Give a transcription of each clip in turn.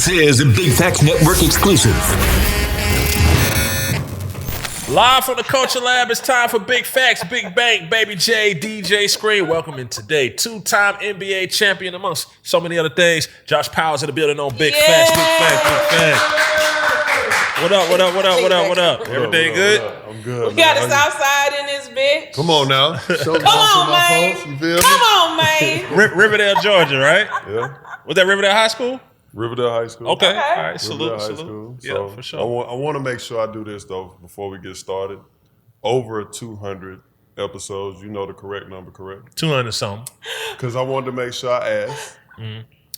This is a Big Facts Network exclusive. Live from the Culture Lab, it's time for Big Facts, Big Bang, Baby J, DJ Scream. Welcome in today. Two-time NBA champion amongst so many other things. Josh Powell's in the building on Big Facts, Big Facts, Big Facts. What up? Everything good? I'm good. We got the South Side in this bitch. Come on now. Come on, man. Folks, you feel me? Come on, man. Riverdale, Georgia, right? Yeah. Was that Riverdale High School? Riverdale High School. Okay. All right. Riverdale Salute. High School. Yeah, So for sure. I want to make sure I do this, though, before we get started. Over 200 episodes. You know the correct number, correct? 200 something. Because I wanted to make sure I asked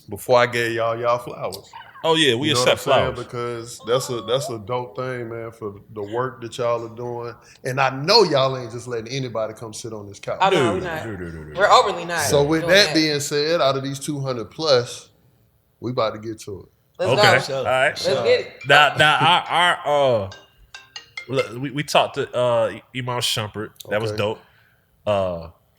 before I gave y'all flowers. Oh, yeah, we You know accept what I'm saying? flowers. Because that's a dope thing, man, for the work that y'all are doing. And I know y'all ain't just letting anybody come sit on this couch. Oh, no, we're not. We're overly not. So with doing that being said, out of these 200 plus, we about to get to it. Let's Okay. go. All right. Let's get it. Now, our look, we talked to Iman Shumpert. That was Okay. dope.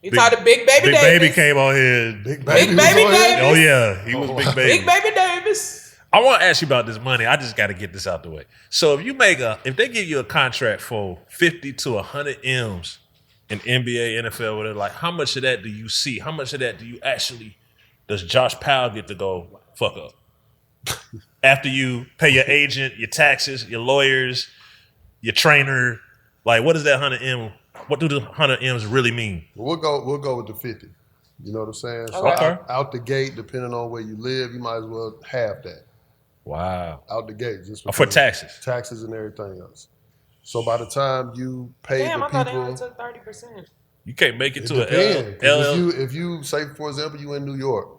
You talked to Big Baby Big Davis. Baby came on here. Big Baby was on here? Davis. Oh yeah, he was Big Baby. Big Baby Davis. I want to ask you about this money. I just got to get this out the way. So if they give you a contract for 50 to 100 M's in NBA, NFL, whatever, like how much of that do you see? How much of that does Josh Powell get to go fuck up? After you pay your agent, your taxes, your lawyers, your trainer, like what does that 100 M? What do the 100 M's really mean? We'll go with the 50. You know what I'm saying? So Okay. out the gate, depending on where you live, you might as well have that Wow. out the gate, just For because taxes. and everything else. So by the time you pay Damn, the I thought they people, only took 30%. You can't make it it to depends. a LL. If you say, for example, you in New York,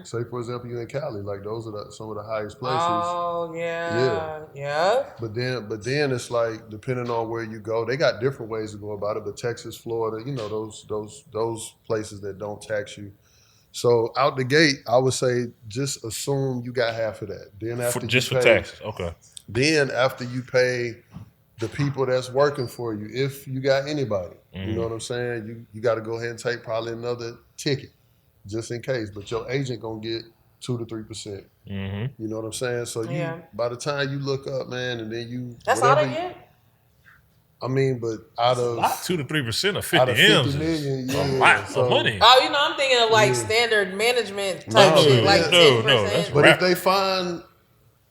say for example you in Cali, like those are some of the highest places. Oh, yeah. But then it's like depending on where you go, they got different ways to go about it. But Texas, Florida, you know those places that don't tax you. So out the gate, I would say just assume you got half of that. Then after For taxes. Okay. Then after you pay the people that's working for you, if you got anybody, you know what I'm saying, you got to go ahead and take probably another ticket just in case. But your agent gonna get 2 to 3%. You know what I'm saying? So by the time you look up, man, and then you That's all they get? I mean, but out of 2 to 3% of 50 out of 50 M's million, is a lot so- of money. Oh, I'm thinking of like standard management type shit, like 10%. No, that's But Right. if they find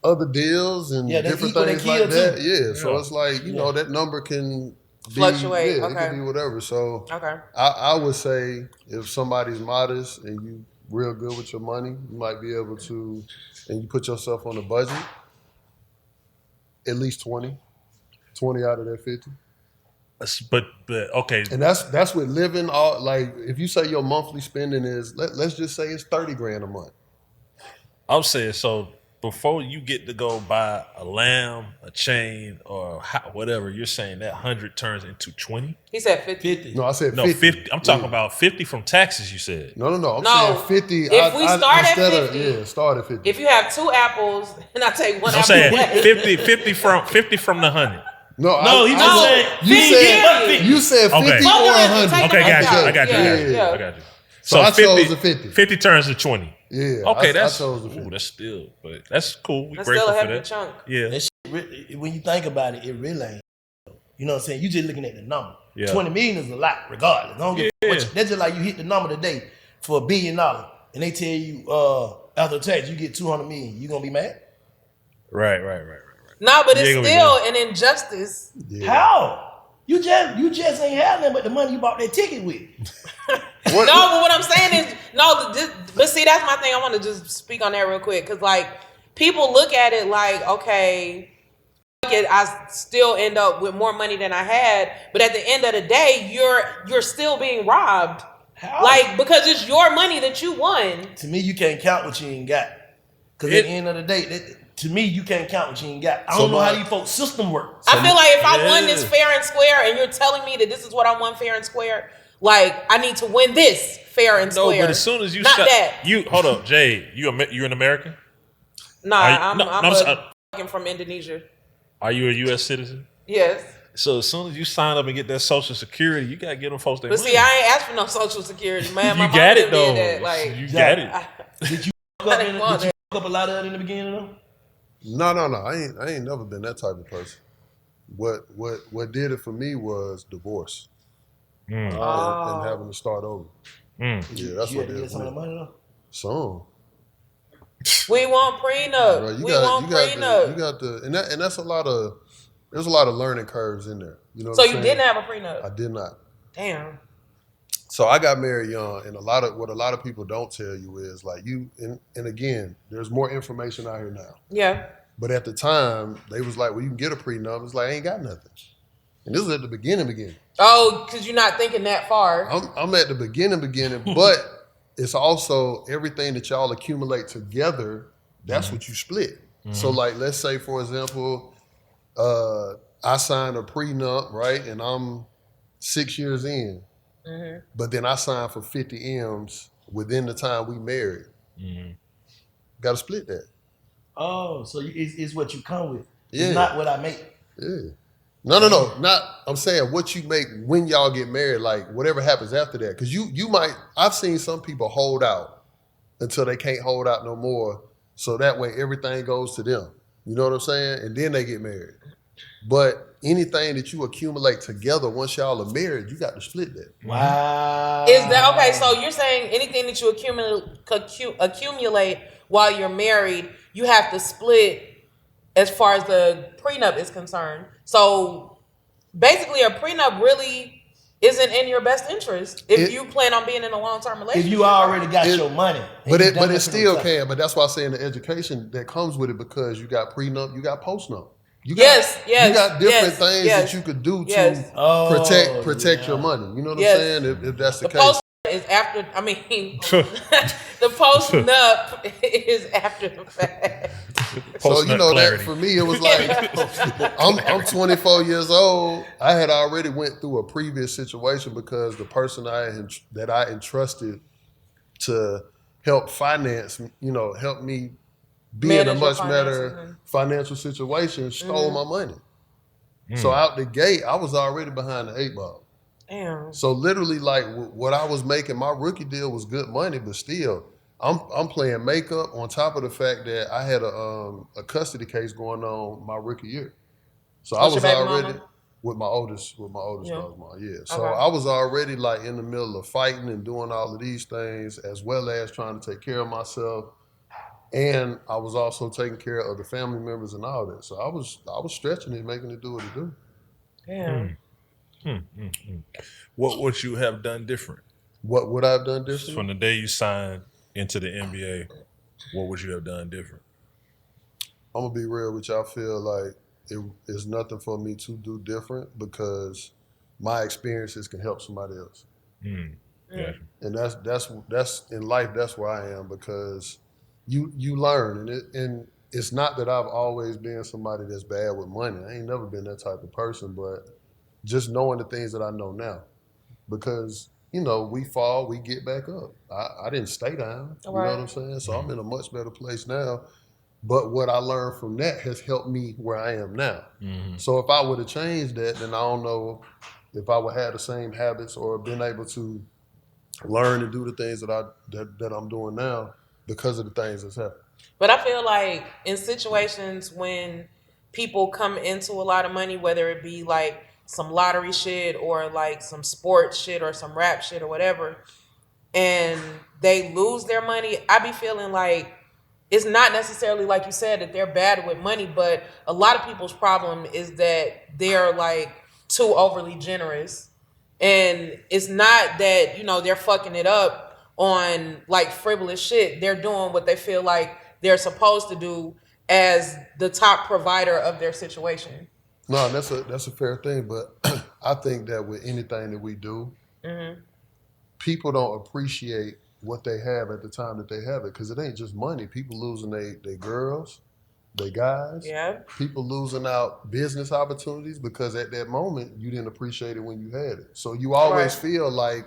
other deals and Yeah, they different equal things their like kill, that, too. So it's like, you know, that number can be, Fluctuate, it okay. can be whatever. So Okay. I would say if somebody's modest and you real good with your money, you might be able to, and you put yourself on a budget, at least 20 out of that 50. But okay. And that's with living all, like if you say your monthly spending is, let's just say it's 30 grand a month. I'm saying, so before you get to go buy a lamb, a chain, or whatever, you're saying that 100 turns into 20? He said 50. No, I said No, 50. I'm talking about 50 from taxes, you said. No. I'm No. saying 50. If we start at 50, start at 50. If you have 2 apples and I take one I'm apple saying away. 50 from the 100. No, he just said you said 50 Okay. or 100. Take Okay, them got you. out. I got you. Yeah. I got you. So I chose the 50. 50 turns to 20. Yeah. Okay, I that's chose the 50. that's still, but that's cool. We That's grateful still a for hefty that. chunk. Yeah. That shit, when you think about it, it really ain't. You know what I'm saying? You just looking at the number. Yeah. 20 million is a lot, regardless. Don't give a fuck. That's just like you hit the number today for $1 billion, and they tell you after tax you get 200 million. You gonna be mad? Right. No, but You it's ain't gonna be still an injustice. Yeah. How? You just ain't have nothing but the money you bought that ticket with. No, but what I'm saying is, but see, that's my thing. I want to just speak on that real quick. Because, like, people look at it like, okay, I still end up with more money than I had. But at the end of the day, you're still being robbed. How? Like, because it's your money that you won. To me, you can't count what you ain't got. Because at the end of the day, to me, you can't count what you ain't got. I don't know how you folks' system works. I feel like if I won this fair and square and you're telling me that this is what I won fair and square, like, I need to win this fair and square. No, but as soon as you Not that. hold up, Jay, you're an American? Nah, you- I'm fucking from Indonesia. Are you a U.S. citizen? Yes. So as soon as you sign up and get that Social Security, you gotta get them folks their But money. see, I ain't asked for no Social Security, man. My You mom got it did though. that. Like, You got it. Did you I didn't want fuck up a lot of it in the beginning though? No. I ain't never been that type of person. What did it for me was divorce and having to start over. Yeah, that's You what had to did get it some for of the me. money though. Some. We want prenup. Bro, We want prenup. you got the, and that's there's a lot of learning curves in there. You know what So I'm you saying? didn't have a prenup? I did not. Damn. So I got married young, and what a lot of people don't tell you is like and again, there's more information out here now. Yeah. But at the time, they was like, well, you can get a prenup. It's like, I ain't got nothing. And this was at the beginning. Oh, because you're not thinking that far. I'm at the beginning, but it's also everything that y'all accumulate together, that's what you split. So like, let's say, for example, I signed a prenup, right? And I'm 6 years in. But then I signed for 50 M's within the time we married. Got to split that. Oh, so it's what you come with. Yeah. It's not what I make. Yeah. No. Not. I'm saying what you make when y'all get married, like whatever happens after that. Because you might. I've seen some people hold out until they can't hold out no more, so that way everything goes to them. You know what I'm saying? And then they get married. But anything that you accumulate together once y'all are married, you got to split that. Wow. Is that okay? So you're saying anything that you accumulate while you're married, you have to split as far as the prenup is concerned. So basically, a prenup really isn't in your best interest if you plan on being in a long-term relationship. If you already got your money, but it still can. But that's why I say in the education that comes with it, because you got prenup, you got postnup. You got different things that you could do to protect your money. You know what I'm saying? If that's the case. Post is after. I mean, the post nup is after the fact. So you know that for me, it was like I'm 24 years old. I had already went through a previous situation because the person that I entrusted to help finance, help me be in a much better financial situation, stole my money. So out the gate, I was already behind the 8 ball. Damn. So literally, like what I was making, my rookie deal was good money, but still, I'm playing makeup on top of the fact that I had a custody case going on my rookie year. So I was already with my oldest daughter's mom. Yeah. So I was already like in the middle of fighting and doing all of these things, as well as trying to take care of myself. And I was also taking care of the family members and all that. So I was stretching it, making it do what it do. Damn. What would you have done different? What would I have done different? From the day you signed into the NBA, what would you have done different? I'm gonna be real with y'all. I feel like it is nothing for me to do different because my experiences can help somebody else. Yeah. And that's in life. That's where I am, because you learn, and it's not that I've always been somebody that's bad with money. I ain't never been that type of person, but just knowing the things that I know now, because we fall, we get back up. I didn't stay down. You know what I'm saying? So I'm in a much better place now. But what I learned from that has helped me where I am now. So if I would have changed that, then I don't know if I would have the same habits or been able to learn and do the things that I'm doing now because of the things that's happened. But I feel like in situations when people come into a lot of money, whether it be like some lottery shit or like some sports shit or some rap shit or whatever, and they lose their money, I be feeling like it's not necessarily like you said that they're bad with money, but a lot of people's problem is that they're like too overly generous. And it's not that, they're fucking it up on like frivolous shit. They're doing what they feel like they're supposed to do as the top provider of their situation. No, that's a fair thing, but I think that with anything that we do, people don't appreciate what they have at the time that they have it, because it ain't just money. People losing their girls, their guys. Yeah. People losing out business opportunities because at that moment you didn't appreciate it when you had it. So you always feel like,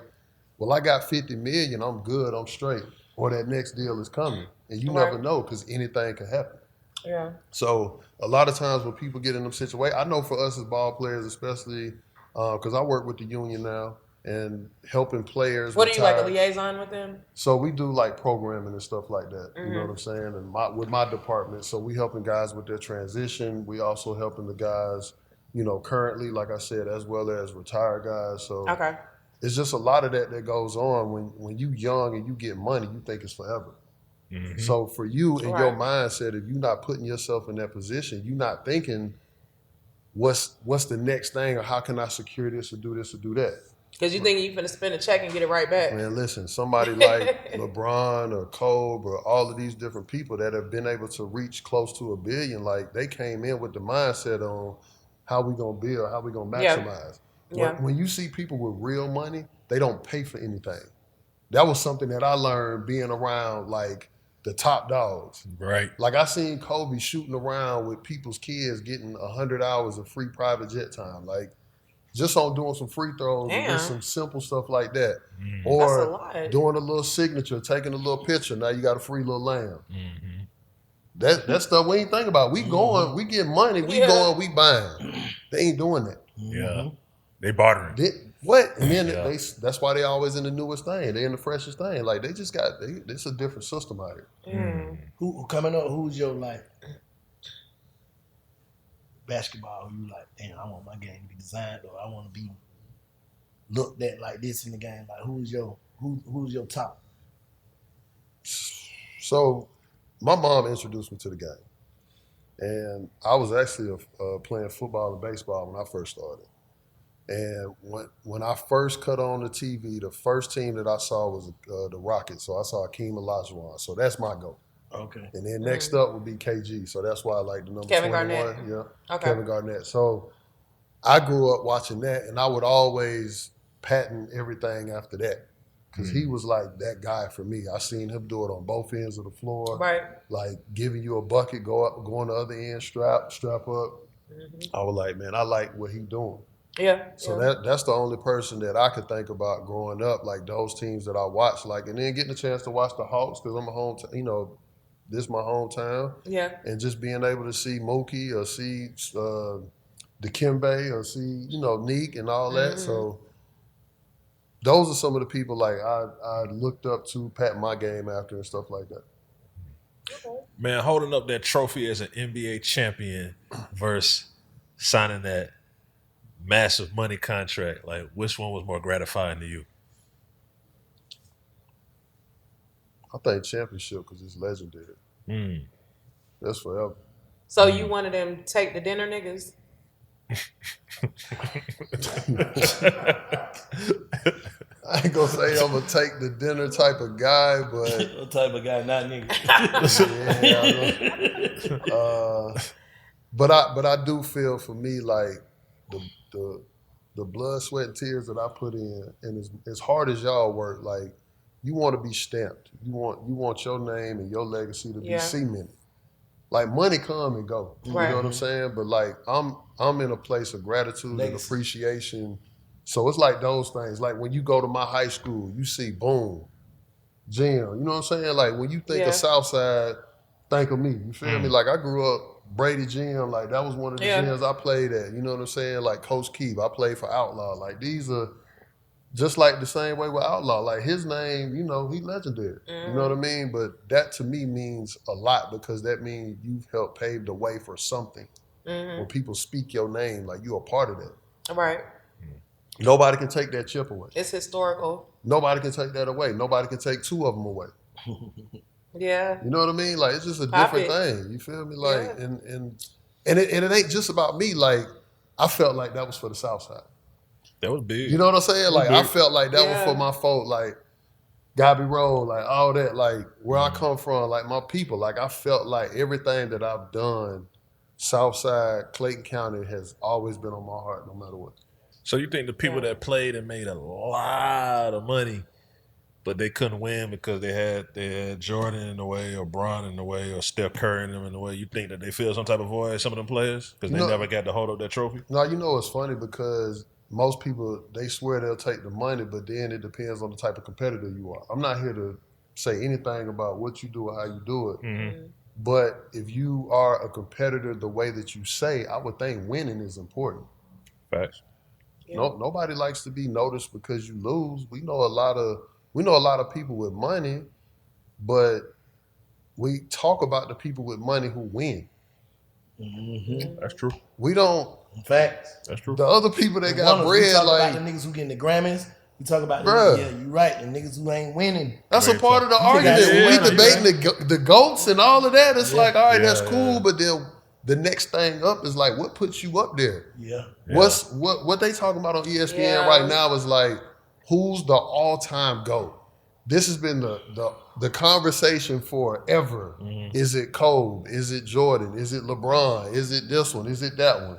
well, I got 50 million, I'm good, I'm straight, or that next deal is coming, and you never know because anything can happen. Yeah. So a lot of times when people get in them situations, I know for us as ball players, especially because I work with the union now, and helping players. What are you, like a retire. liaison with them? So we do like programming and stuff like that. You know what I'm saying? And with my department, so we helping guys with their transition. We also helping the guys, you know, currently, like I said, as well as retired guys. So Okay. it's just a lot of that goes on when you young and you get money, you think it's forever. So for you in your mindset, if you're not putting yourself in that position, you're not thinking what's the next thing or how can I secure this or do that. Because you think you're finna spend a check and get it right back. Man, listen, somebody like LeBron or Kobe or all of these different people that have been able to reach close to $1 billion, like they came in with the mindset on how we gonna build, how we gonna maximize. When you see people with real money, they don't pay for anything. That was something that I learned being around like the top dogs. Right. Like I seen Kobe shooting around with people's kids getting 100 hours of free private jet time. Like just on doing some free throws and just some simple stuff like that. Or doing a little signature, taking a little picture. Now you got a free little lamb. That stuff we ain't think about. We going, we get money, we going, we buying. They ain't doing that. Yeah. They bartering. What? And then that's why they always in the newest thing. They in the freshest thing. Like they just got, it's a different system out here. Who coming up? Who's your like basketball? You like, damn, I want my game to be designed, or I want to be looked at like this in the game. Like who's your top? So my mom introduced me to the game, and I was actually playing football and baseball when I first started. And when I first cut on the TV, the first team that I saw was the Rockets. So I saw Akeem Olajuwon. So that's my goal. Okay. And then next up would be KG. So that's why I like the number Kevin 21. Garnett. Yeah. Okay. Kevin Garnett. So I grew up watching that, and I would always patent everything after that. Because he was like that guy for me. I seen him do it on both ends of the floor. Right. Like giving you a bucket, go on the other end, strap up. I was like, man, I like what he doing. Yeah. So that's the only person that I could think about growing up, like those teams that I watched, like, and then getting a chance to watch the Hawks because I'm a this is my hometown. Yeah. And just being able to see Mookie or see Dikembe or see, Neek and all that. So those are some of the people like I looked up to, pat my game after and stuff like that. Man, holding up that trophy as an NBA champion versus signing that massive money contract, like which one was more gratifying to you? I think championship because it's legendary. That's forever. So you wanted them to take the dinner niggas? I ain't gonna say I'm gonna take the dinner type of guy, but What type of guy, not nigga? But I do feel for me like the blood, sweat, and tears that I put in, and as hard as y'all work, like you want to be stamped. You want your name and your legacy to be cemented. Like money come and go. Right. You know what I'm saying? But like I'm in a place of gratitude and appreciation. So it's like those things. Like when you go to my high school, you see boom, gym. You know what I'm saying? Like when you think of Southside, think of me. You feel me? Like I grew up Brady Gym. Like that was one of the gyms I played at. You know what I'm saying? Like Coach Keeve, I played for Outlaw. Like these are just like the same way with Outlaw. Like his name, he legendary. You know what I mean? But that to me means a lot because that means you've helped pave the way for something. When people speak your name, like you're a part of that. Right. Nobody can take that chip away. It's historical. Nobody can take that away. Nobody can take two of them away. Yeah. You know what I mean? Like it's just a different thing. You feel me? Like and it ain't just about me. Like I felt like that was for the South Side. That was big. You know what I'm saying? Like I felt like that was for my folk. Like Gabby Road, like all that. Like where I come from, like my people. Like I felt like everything that I've done, Southside, Clayton County has always been on my heart, no matter what. So you think the people that played and made a lot of money, but they couldn't win because they had Jordan in the way, or Bron in the way, or Steph Curry in the way, you think that they feel some type of void, some of them players, because they never got to hold up that trophy? No, it's funny because most people, they swear they'll take the money, but then it depends on the type of competitor you are. I'm not here to say anything about what you do or how you do it. But if you are a competitor the way that you say, I would think winning is important. Facts. Yeah. Nobody likes to be noticed because you lose. We know a lot of people with money, but we talk about the people with money who win. Mm-hmm. That's true. We don't. In fact, That's true. The other people that got we bread, talk like about the niggas who getting the Grammys. We talk about the Bruh. yeah, you right. The niggas who ain't winning. that's a Very part of the You think argument. that's When we winning, debating the goats and all of that, it's Yeah. like, all right, Yeah, that's cool, yeah. but then the next thing up is like, what puts you up there? Yeah. What they talking about on ESPN Yeah. right now is like, who's the all-time GOAT? This has been the conversation forever. Is it Kobe? Is it Jordan? Is it LeBron? Is it this one? Is it that one?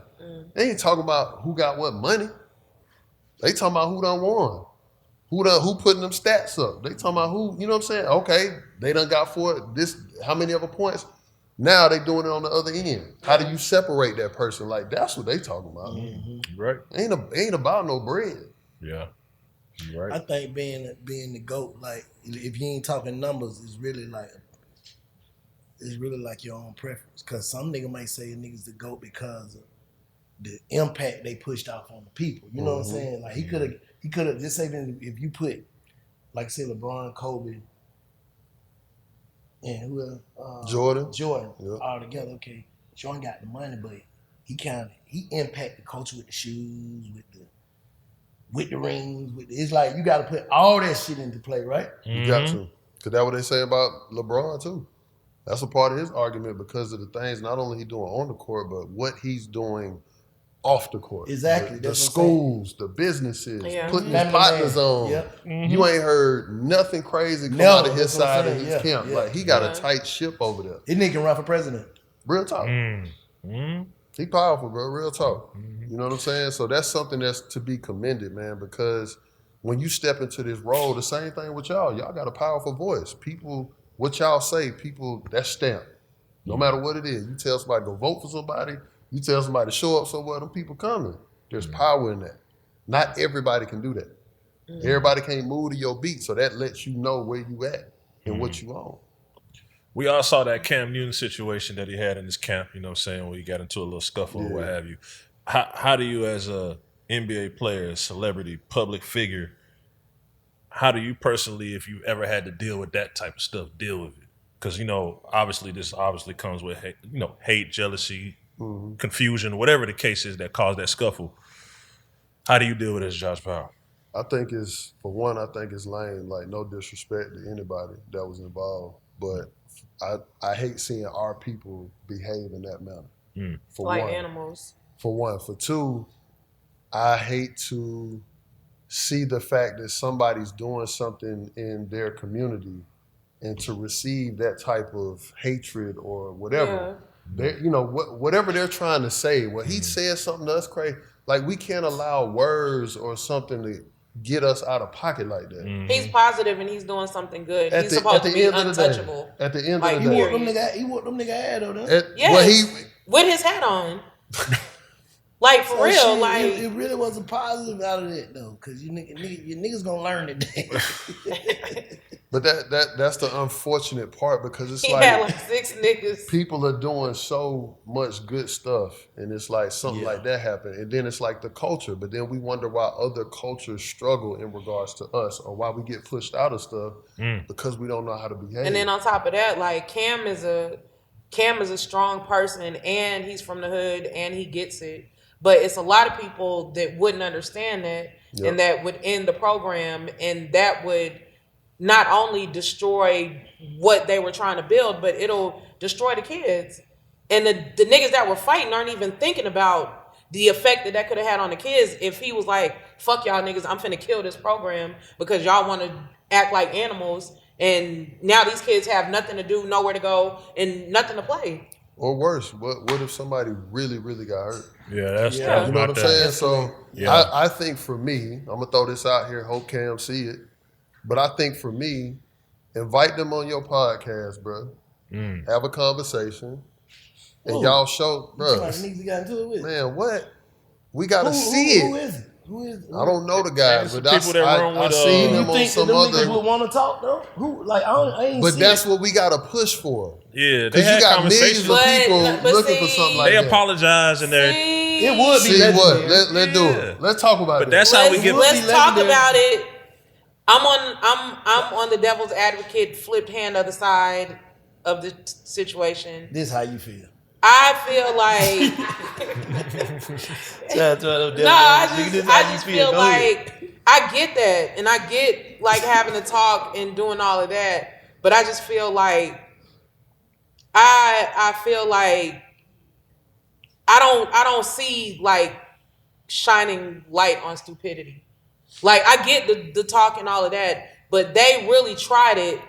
They ain't talking about who got what money. They talking about who done won. Who putting them stats up. They talking about who, you know what I'm saying? Okay, they done got how many other points? Now they doing it on the other end. How do you separate that person? Like, that's what they talking about. Right. Ain't about no bread. Yeah. You're right. I think being the GOAT, like if you ain't talking numbers, it's really like your own preference. Cause some nigga might say a nigga's the GOAT because of the impact they pushed off on the people. You know what I'm saying? Like he could have just even if you put, like say LeBron, Kobe, and who else? Jordan Yep. all together. Okay, Jordan got the money, but he impacted the culture with the shoes, with the rings. It's like you got to put all that shit into play, right? You got to. Because that's what they say about LeBron, too. That's a part of his argument because of the things not only he doing on the court, but what he's doing off the court. Exactly. The That's what I'm schools, the businesses, Yeah. putting his Family partners man. on. Yep. You ain't heard nothing crazy come Never. out of his That's what I'm side of saying. his Yeah. camp. Yeah. Like, he got Yeah. a tight ship over there. This nigga can run for president. Real talk. He powerful, bro. Real talk. You know what I'm saying? So that's something that's to be commended, man, because when you step into this role, the same thing with y'all. Y'all got a powerful voice. People, what y'all say, people, that's stamped. No matter what it is. You tell somebody to go vote for somebody, you tell somebody to show up somewhere, them people coming. There's power in that. Not everybody can do that. Everybody can't move to your beat, so that lets you know where you at and what you on. We all saw that Cam Newton situation that he had in his camp, you know what I'm saying, where he got into a little scuffle or what have you. How do you, as a NBA player, celebrity, public figure, how do you personally, if you ever had to deal with that type of stuff, deal with it? Because, obviously this comes with, hate, jealousy, confusion, whatever the case is that caused that scuffle. How do you deal with it as Josh Powell? I think it's lame, like no disrespect to anybody that was involved, but I hate seeing our people behave in that manner. For Like one. animals. For one. For two, I hate to see the fact that somebody's doing something in their community and to receive that type of hatred or whatever. Whatever they're trying to say. Well, he said something to us crazy. Like, we can't allow words or something to get us out of pocket like that. He's positive and he's doing something good. He's supposed to be untouchable. At the end Like, of He the day. whooped them nigga head on them. Yes, with his hat on. Like, for real. Shit, Like, it really was a positive out of it though, because your niggas gonna learn today. But that's the unfortunate part, because it's he like, had like 6 niggas. people are doing so much good stuff, and it's like something like that happened, and then it's like the culture. But then we wonder why other cultures struggle in regards to us, or why we get pushed out of stuff because we don't know how to behave. And then on top of that, like, Cam is a strong person, and he's from the hood, and he gets it. But it's a lot of people that wouldn't understand that, and that would end the program, and that would not only destroy what they were trying to build, but it'll destroy the kids. And the niggas that were fighting aren't even thinking about the effect that could have had on the kids if he was like, fuck y'all niggas, I'm finna kill this program because y'all want to act like animals, and now these kids have nothing to do, nowhere to go, and nothing to play. Or worse, what if somebody really, really got hurt? Yeah, that's You know what I'm saying? So Yeah. I think for me, I'm going to throw this out here, hope Cam see it, but I think for me, invite them on your podcast, bro. Have a conversation, and y'all show, bro. Niggas got into it with. Man, what? We got to see Who it. is it? I don't know the guys, but people that run I with, seen You them on think some them other. niggas would want to talk though? Who like I ain't. But seen that's it. what we gotta push for. Yeah, they Because you had got millions conversations. of people But looking for see, something like They that. apologize and they're. It would be See what? legendary. Let's do Yeah. it. Let's talk about But that. that's how we get. Let's talk legendary. about it. I'm on the devil's advocate, flipped hand other side of the situation. This how you feel? I feel like I just feel like I get that, and I get like having to talk and doing all of that, but I just feel like I feel like I don't see like shining light on stupidity. Like I get the talk and all of that, but they really tried it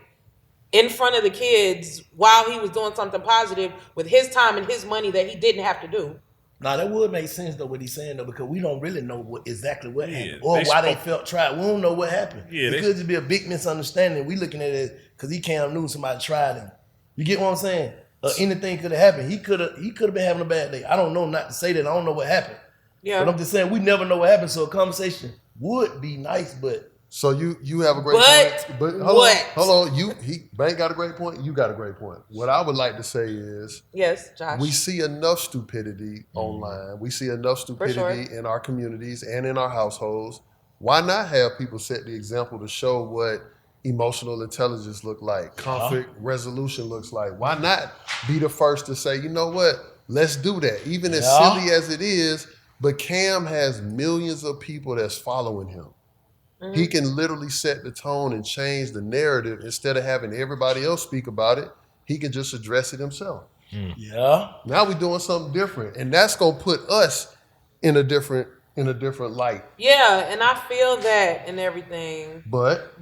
in front of the kids while he was doing something positive with his time and his money that he didn't have to do. Now that would make sense though what he's saying though, because we don't really know exactly what happened Yeah, or why they spoke- felt tried. We don't know what happened. Yeah, it could just be a big misunderstanding. We looking at it because he came knew somebody tried him. You get what I'm saying? Anything could have happened. He could have been having a bad day. I don't know, not to say that I don't know what happened. Yeah, But I'm just saying we never know what happened. So a conversation would be nice, but So you have a great But point. But what? hold on. Bank got a great point. You got a great point. What I would like to say is yes, Josh. we see enough stupidity online. We see enough stupidity in our communities and in our households. Why not have people set the example to show what emotional intelligence look like, conflict resolution looks like? Why not be the first to say, you know what, let's do that, even as silly as it is. But Cam has millions of people that's following him. Mm-hmm. He can literally set the tone and change the narrative. Instead of having everybody else speak about it, he can just address it himself. yeah. Now we're doing something different, and that's gonna put us in a different light. Yeah, and I feel that and everything. But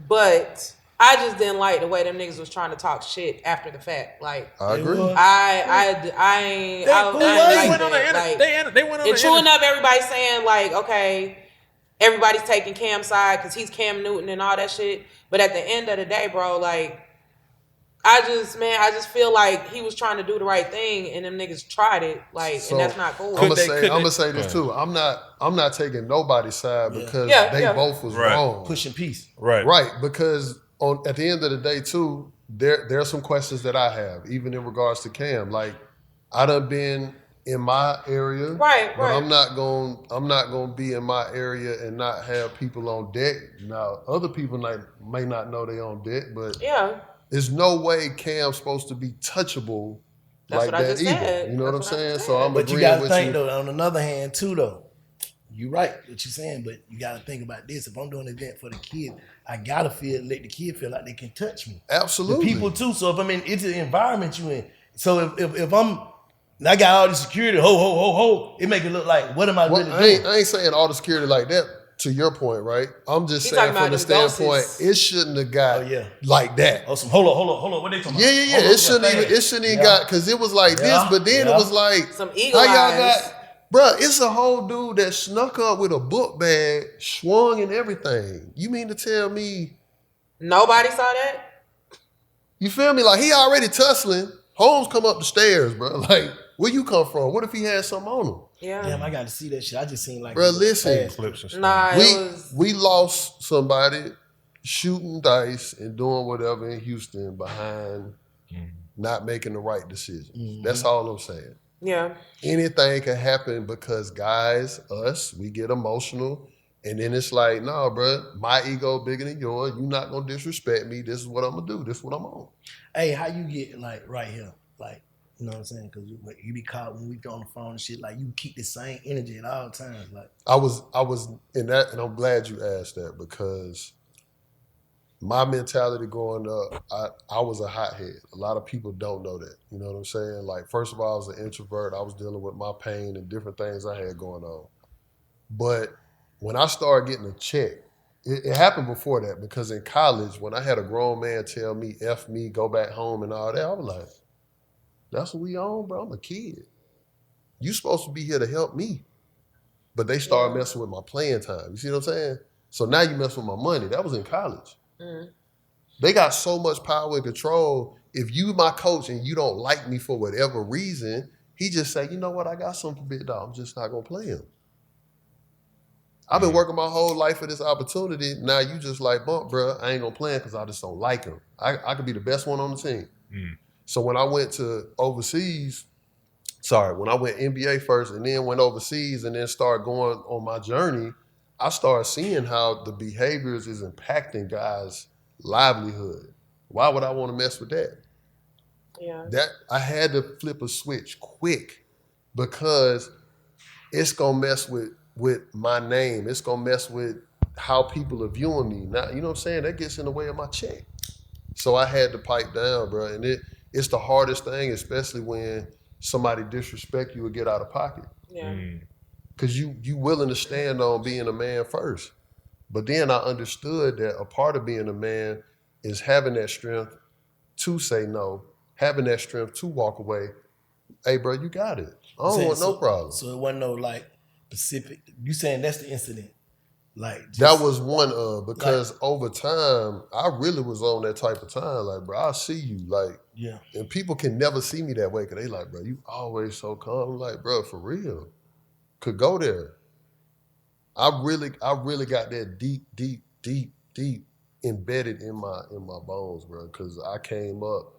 I just didn't like the way them niggas was trying to talk shit after the fact. Like I agree. I ain't like that. They went on And the true internet. enough, everybody's saying like, okay, everybody's taking Cam's side because he's Cam Newton and all that shit. But at the end of the day, bro, like, I just feel like he was trying to do the right thing and them niggas tried it, like, and that's not cool. I'm gonna say this too. I'm not taking nobody's side because they both was wrong. Pushing peace. Right, because at the end of the day too, there are some questions that I have, even in regards to Cam. Like, I done been in my area, right. I'm not gonna be in my area and not have people on deck. Now, other people may not know they on deck, but there's no way Cam's supposed to be touchable like that either. You know what I'm saying? So I'm But you agreeing gotta with think you. though, on another hand too though. You're right what you're saying, but you gotta think about this. If I'm doing an event for the kid, I gotta let the kid feel like they can touch me. Absolutely. The people too. So if I'm in, it's an environment you in. So if I got all the security, ho, it make it look like, what am I really doing? I ain't saying all the security like that, to your point, right? I'm just saying from the standpoint, it shouldn't have got like that. Oh, some hold on. What they talking about? Yeah. It shouldn't even got, because it was like this, but then it was like, some eagle how y'all eyes. got, bruh, it's a whole dude that snuck up with a book bag, swung and everything. You mean to tell me Nobody saw that? you feel me? Like, he already tussling. Holmes come up the stairs, bro. Like, where you come from? What if he had something on him? Yeah. Damn, I got to see that shit. I just seen like, Bro, listen. Clips and stuff. Nah, We lost somebody shooting dice and doing whatever in Houston behind not making the right decision. That's all I'm saying. Yeah. Anything can happen because guys, we get emotional, and then it's like, nah, bro, my ego bigger than yours. You're not gonna disrespect me. This is what I'm gonna do. This is what I'm on. hey, how you get like right here? Like, you know what I'm saying? Because you be caught when we go on the phone and shit, like you keep the same energy at all times. Like, I was in that, and I'm glad you asked that, because my mentality growing up, I was a hothead. A lot of people don't know that. You know what I'm saying? Like, first of all, I was an introvert. I was dealing with my pain and different things I had going on. But when I started getting a check, it happened before that, because in college, when I had a grown man tell me, F me, go back home and all that, I was like, that's what we on, bro? I'm a kid. You supposed to be here to help me. But they started messing with my playing time. You see what I'm saying? So now you mess with my money. That was in college. They got so much power and control. If you my coach and you don't like me for whatever reason, he just say, you know what, I got something for Big Dog. I'm just not going to play him. I've been working my whole life for this opportunity. Now you just like, bump, bro, I ain't gonna play him because I just don't like him. I could be the best one on the team. So when I went to overseas, when I went NBA first and then went overseas and then started going on my journey, I started seeing how the behaviors is impacting guys' livelihood. Why would I want to mess with that? Yeah. That I had to flip a switch quick because it's gonna mess with my name. It's gonna mess with how people are viewing me. Now, you know what I'm saying? That gets in the way of my check. So I had to pipe down, bro. And it's the hardest thing, especially when somebody disrespect you or get out of pocket. Yeah. Because you willing to stand on being a man first. But then I understood that a part of being a man is having that strength to say no, having that strength to walk away. Hey, bro, you got it. I don't want no problem. So it wasn't no like specific. You saying that's the incident? Like that was one because over time I really was on that type of time. Like, bro, I see you. Like, yeah. And people can never see me that way because they like, bro, you always so calm. I'm like, bro, for real. Could go there. I really got that deep embedded in my bones, bro. Because I came up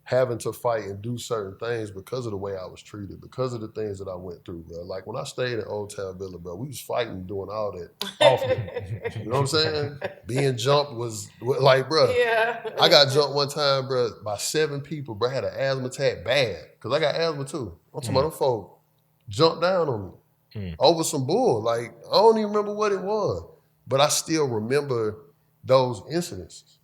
having to fight and do certain things because of the way I was treated, because of the things that I went through, bro. Like when I stayed in Old Town Villa, bro, we was fighting, doing all that often. You know what I'm saying? Being jumped was like, bro. Yeah. I got jumped one time, bro, by 7 people, bro. I had an asthma attack bad because I got asthma too. I'm talking about them folk jumped down on me over some bull. Like, I don't even remember what it was, but I still remember those incidences.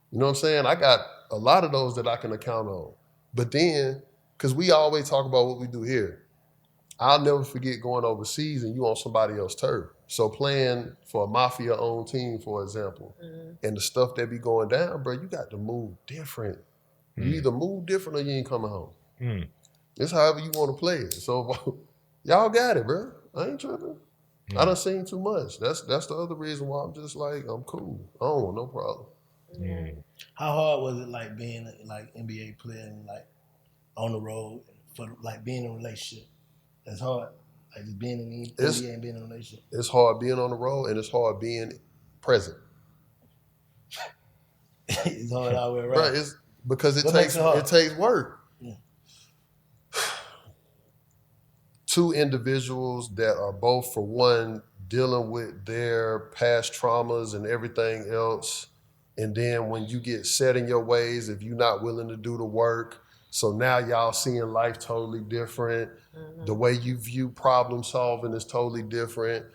You know what I'm saying? I got a lot of those that I can account on. But then, because we always talk about what we do here, I'll never forget going overseas and you on somebody else's turf. So playing for a mafia-owned team, for example, and the stuff that be going down, bro, you got to move different. You either move different or you ain't coming home. It's however you want to play it. So y'all got it, bro. I ain't tripping. I done seen too much. That's the other reason why I'm just like, I'm cool. I don't want no problem. How hard was it like being like NBA player and like on the road for like being in a relationship? That's hard. Like just being in the NBA and being in a relationship. It's hard being on the road and it's hard being present. It's hard all the way around. Right, it's because it takes work. Yeah. 2 individuals that are both, for one, dealing with their past traumas and everything else. And then when you get set in your ways, if you're not willing to do the work, so now y'all seeing life totally different. The way you view problem solving is totally different.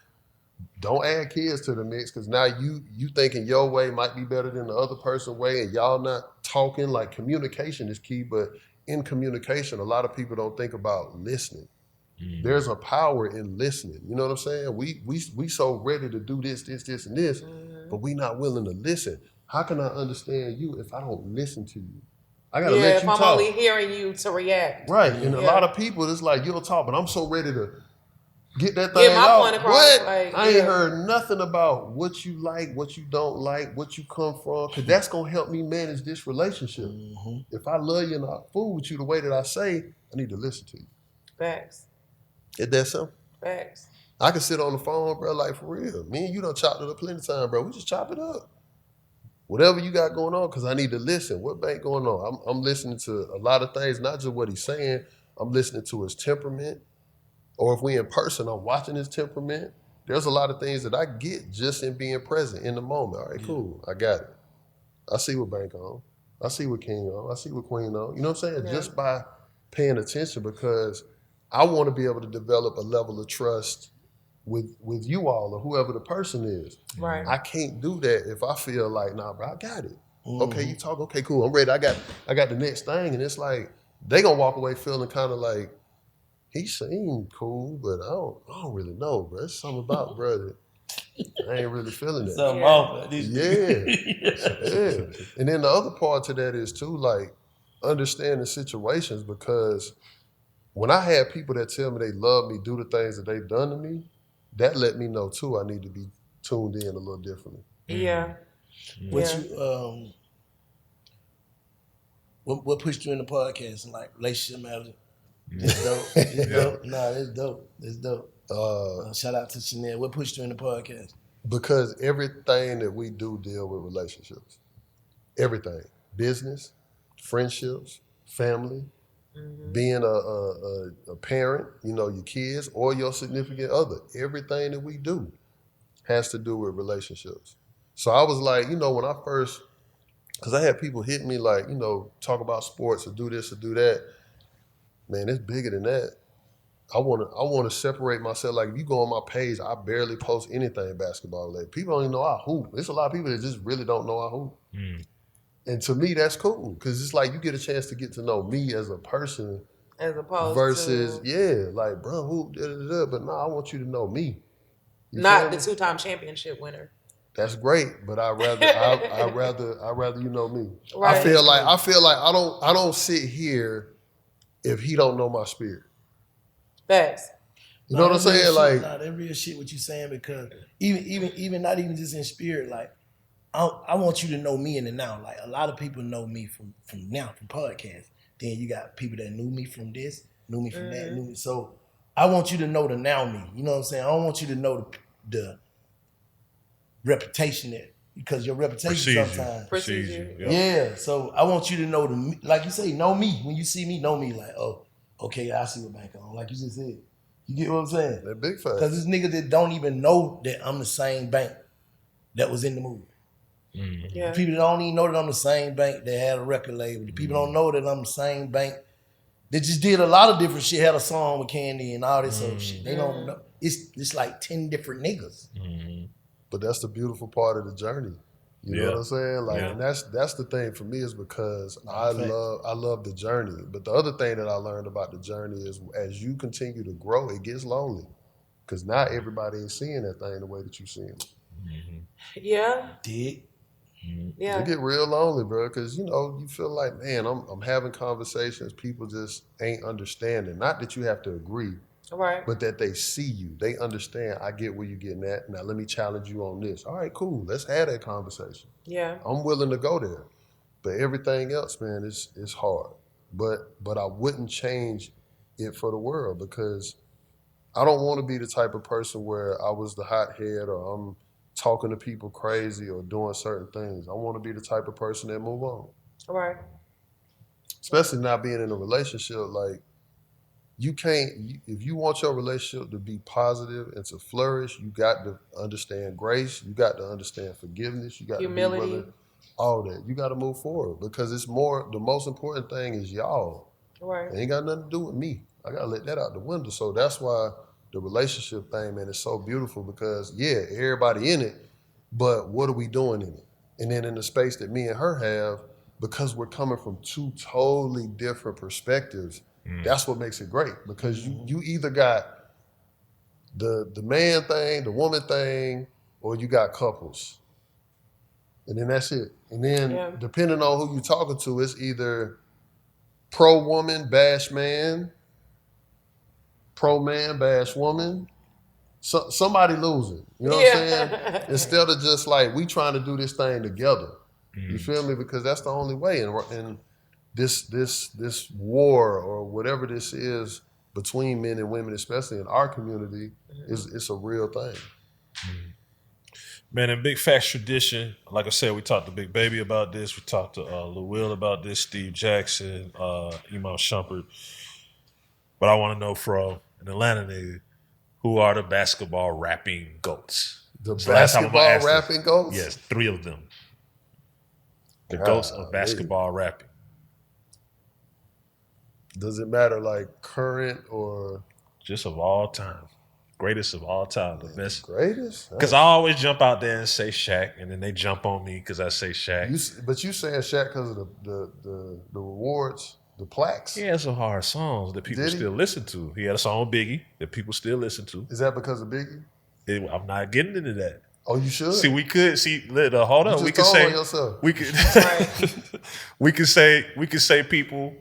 Don't add kids to the mix because now you thinking your way might be better than the other person's way and y'all not talking. Like, communication is key, but in communication, a lot of people don't think about listening. There's a power in listening. You know what I'm saying? We so ready to do this, and this, but we not willing to listen. How can I understand you if I don't listen to you? I gotta let you talk. If I'm only hearing you to react. Right, and a lot of people, it's like, you'll talk, but I'm so ready to get that Get thing my out. point across, What? like, I ain't heard nothing about what you like, what you don't like, what you come from, because that's gonna help me manage this relationship. If I love you and I fool with you the way that I say, I need to listen to you. Facts. It's that simple. Facts. I can sit on the phone, bro, like, for real. Me and you done chopped it up plenty of time, bro. We just chop it up. Whatever you got going on, because I need to listen. What bank going on? I'm listening to a lot of things, not just what he's saying. I'm listening to his temperament. Or if we in person, I'm watching his temperament. There's a lot of things that I get just in being present in the moment. All right, cool. I got it. I see what bank on. I see what king on. I see what queen on. You know what I'm saying? Yeah. Just by paying attention, because I want to be able to develop a level of trust with you all or whoever the person is. Right. I can't do that if I feel like, nah, bro, I got it. Okay, you talk. Okay, cool. I'm ready. I got the next thing, and it's like they gonna walk away feeling kind of like, he seemed cool, but I don't really know, bro. There's something about bro that I ain't really feeling that. Something off. Yeah. And then the other part to that is too, like, understanding situations, because when I had people that tell me they love me, do the things that they've done to me, that let me know too I need to be tuned in a little differently. Yeah. What you what pushed you in the podcast and like relationship matters? It's dope. It's dope. Nah, it's dope. It's dope. Shout out to Chanel. What pushed you in the podcast? Because everything that we do deal with relationships. Everything. Business, friendships, family, being a parent, your kids or your significant other. Everything that we do has to do with relationships. So I was like, when I first, because I had people hit me like, talk about sports or do this or do that. Man, it's bigger than that. I want to separate myself. Like if you go on my page, I barely post anything basketball related. People don't even know I hoop. There's a lot of people that just really don't know I hoop. And to me, that's cool because it's like you get a chance to get to know me as a person, as opposed versus to like bro, hoop, but no, I want you to know me. You not the 2-time championship winner. That's great, but I rather you know me. Right. I feel like I don't sit here if he don't know my spirit. Facts. You know what I'm saying? Like, that real shit what you saying, because even not even just in spirit, like I want you to know me in the now. Like a lot of people know me from now, from podcasts. Then you got people that knew me from this, knew me from that, knew me. So I want you to know the now me. You know what I'm saying? I don't want you to know the reputation that, because your reputation sometimes precedes you. Yeah. So I want you to know like you say, know me. When you see me, know me. Like, oh, okay, I see what bank on. Like you just said. You get what I'm saying? That big fact. Because this nigga that don't even know that I'm the same bank that was in the movie. Yeah. People that don't even know that I'm the same bank that had a record label. The people don't know that I'm the same bank that just did a lot of different shit, had a song with Candy and all this other shit. They don't know. It's like 10 different niggas. But that's the beautiful part of the journey. You know what I'm saying? Like, and that's the thing for me, is because I love the journey. But the other thing that I learned about the journey is as you continue to grow, it gets lonely. Because not everybody ain't seeing that thing the way that you seeing it. Yeah. Dig. Yeah. It get real lonely, bro, because you feel like, man, I'm having conversations, people just ain't understanding. Not that you have to agree, Right. but that they see you. They understand, I get where you're getting at. Now let me challenge you on this. All right, cool. Let's have that conversation. Yeah. I'm willing to go there. But everything else, man, it's hard. But I wouldn't change it for the world, because I don't want to be the type of person where I was the hothead or I'm talking to people crazy or doing certain things. I want to be the type of person that move on. Right. Especially not being in a relationship. Like, you can't, if you want your relationship to be positive and to flourish, you got to understand grace. You got to understand forgiveness. You got humility. to be willing, all that. You got to move forward, because it's more, the most important thing is y'all. Right. It ain't got nothing to do with me. I got to let that out the window. So that's why the relationship thing, man, is so beautiful, because everybody in it, but what are we doing in it? And then in the space that me and her have, because we're coming from two totally different perspectives, that's what makes it great. Because you either got the man thing, the woman thing, or you got couples. And then that's it. And then depending on who you're talking to, it's either pro-woman, bash man, pro-man, bash woman. Somebody losing. You know what I'm saying? Instead of just like, we trying to do this thing together. You feel me? Because that's the only way. And this war or whatever this is between men and women, especially in our community, it's a real thing. Man, in Big Facts tradition, like I said, we talked to Big Baby about this. We talked to Lil Will about this, Steve Jackson, Imam Shumpert. But I want to know from an Atlanta nigga, who are the basketball rapping GOATs? The basketball rapping GOATs? Yes, 3 of them. The GOATs of basketball rapping. Does it matter like current or? Just of all time. Greatest of all time. The best. Greatest? Because I always jump out there and say Shaq, and then they jump on me because I say Shaq. But you saying Shaq because of the rewards, the plaques? He had some hard songs that people still listen to. He had a song Biggie that people still listen to. Is that because of Biggie? I'm not getting into that. Oh, you should. See, we could hold on. We could say we could we could say people.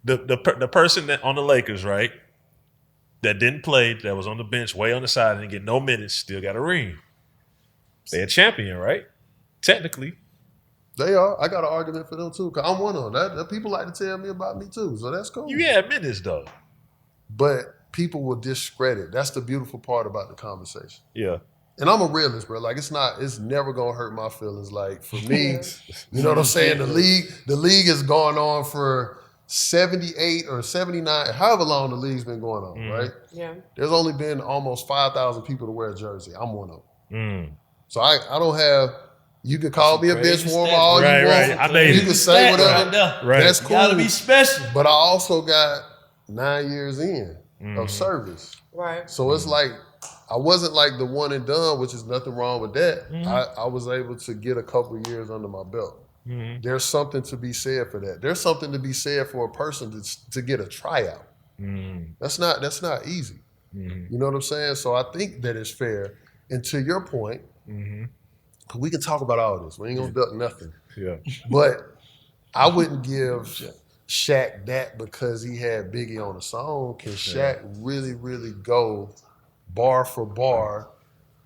The person that on the Lakers, right, that didn't play, that was on the bench, way on the side, and didn't get no minutes, still got a ring. They're a champion, right? Technically. They are. I got an argument for them too, because I'm one of them. That people like to tell me about me too, so that's cool. You had minutes though. But people will discredit. That's the beautiful part about the conversation. Yeah. And I'm a realist, bro. Like it's never gonna hurt my feelings. Like for me, you know what I'm saying? The league is going on for 78 or 79, however long the league's been going on, right? Yeah. There's only been almost 5,000 people to wear a jersey. I'm one of them. Mm. So I don't have. You can call me a bitch warmer all Right, you want. right. I made you it. can say whatever. Right. That's You cool. gotta be special. But I also got 9 years in of service. Right. So it's like I wasn't like the one and done, which is nothing wrong with that. I was able to get a couple of years under my belt. There's something to be said for that. There's something to be said for a person to get a tryout. That's not easy. You know what I'm saying? So I think that it's fair. And to your point, we can talk about all this. We ain't gonna duck nothing. Yeah. But I wouldn't give Shaq that because he had Biggie on the song. Can Shaq really, really go bar for bar